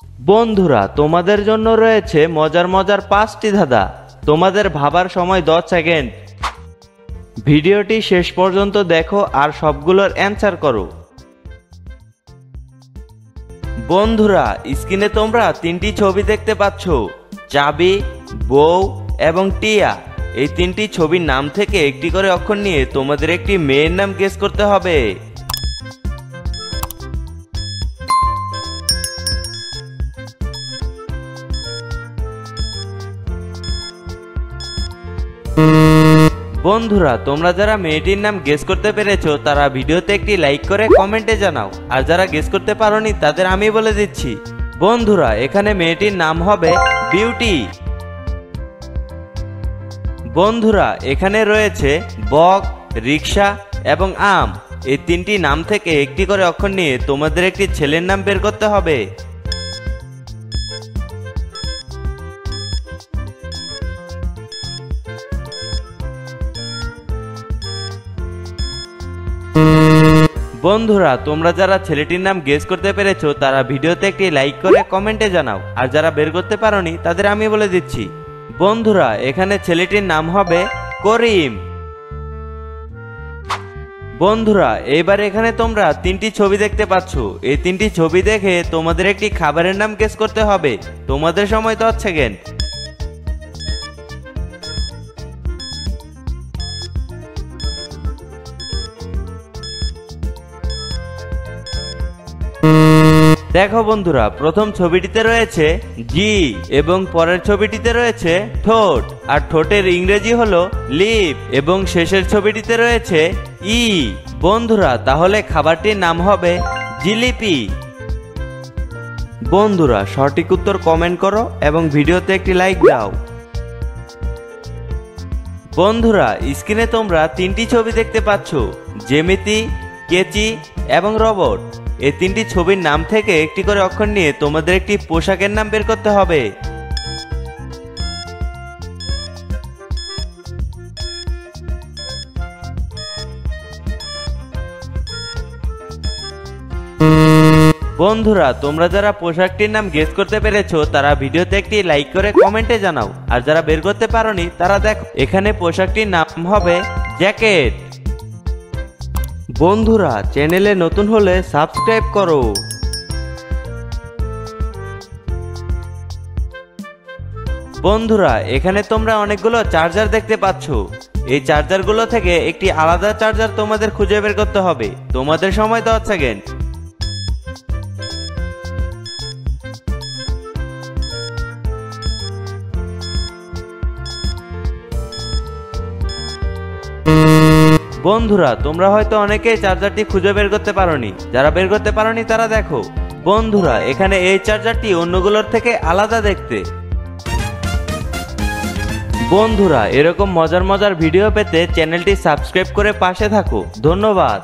বন্ধুরা, তোমাদের জন্য রয়েছে মজার মজার 5টি ধাঁধা। তোমাদের ভাবার সময় 10 সেকেন্ড। ভিডিওটি শেষ পর্যন্ত দেখো আর সবগুলোর অ্যান্সার করো। বন্ধুরা, স্ক্রিনে তোমরা 3টি ছবি দেখতে পাচ্ছ, চাবি, বউ এবং টিয়া। এই 3টি ছবির নাম থেকে একটি করে অক্ষর নিয়ে তোমাদের একটি মেয়ের নাম গেস করতে হবে। বন্ধুরা, তোমরা যারা মেয়েটির নাম গেস করতে পেরেছো তারা ভিডিওতে একটি লাইক করে কমেন্টে জানাও, আর যারা গেস করতে পারোনি তাদের আমি বলে দিচ্ছি। বন্ধুরা, এখানে মেয়েটির নাম হবে বিউটি। বন্ধুরা, এখানে রয়েছে বক, রিকশা এবং আম। এই 3টি নাম থেকে একটি করে অক্ষর নিয়ে তোমাদের একটি ছেলের নাম বের করতে হবে। বন্ধুরা, তোমরা যারা ছেলেটির নাম গেস করতে পেরেছো তারা ভিডিওতে একটি লাইক করে কমেন্টে জানাও, আর যারা বের করতে পারোনি তাদের আমি বলে দিচ্ছি। বন্ধুরা, এখানে ছেলেটির নাম হবে করিম। বন্ধুরা, এইবার এখানে তোমরা 3টি ছবি দেখতে পাচ্ছ। এই 3টি ছবি দেখে তোমাদের একটি খাবারের নাম গেস করতে হবে। তোমাদের সময় 10 সেকেন্ড। দেখো বন্ধুরা, প্রথম ছবিটিতে রয়েছে জি এবং পরের ছবিটিতে রয়েছে ঠোঁট, আর ঠোঁটের ইংরেজি হলো লিপ, এবং শেষের ছবিটিতে রয়েছে ই। বন্ধুরা, তাহলে খাবারটির নাম হবে জিলিপি। বন্ধুরা, সঠিক উত্তর কমেন্ট করো এবং ভিডিওতে একটি লাইক দাও। বন্ধুরা, স্ক্রিনে তোমরা 3টি ছবি দেখতে পাচ্ছ, জ্যামিতি, কেচি এবং রোবট। এই 3টি ছবির নাম থেকে একটি করে অক্ষর নিয়ে তোমাদের একটি পোশাকের নাম বের করতে হবে। বন্ধুরা, তোমরা যারা পোশাকটির নাম গেস করতে পেরেছো তারা ভিডিওতে একটি লাইক করে কমেন্টে জানাও, আর যারা বের করতে পারোনি তারা দেখো, এখানে পোশাকটির নাম হবে জ্যাকেট। বন্ধুরা, চ্যানেলে নতুন হলে সাবস্ক্রাইব করো। বন্ধুরা, এখানে তোমরা অনেকগুলো চার্জার দেখতে পাচ্ছ। এই চার্জারগুলো থেকে একটি আলাদা চার্জার তোমাদের খুঁজে বের করতে হবে। তোমাদের সময় 10 সেকেন্ড। বন্ধুরা, তোমরা হয়তো অনেকেই চার্জারটি খুঁজে বের করতে পারোনি। যারা বের করতে পারোনি তারা দেখো। বন্ধুরা, এখানে এই চার্জারটি অন্যগুলোর থেকে আলাদা দেখতে। বন্ধুরা, এরকম মজার মজার ভিডিও পেতে চ্যানেলটি সাবস্ক্রাইব করে পাশে থাকো। ধন্যবাদ।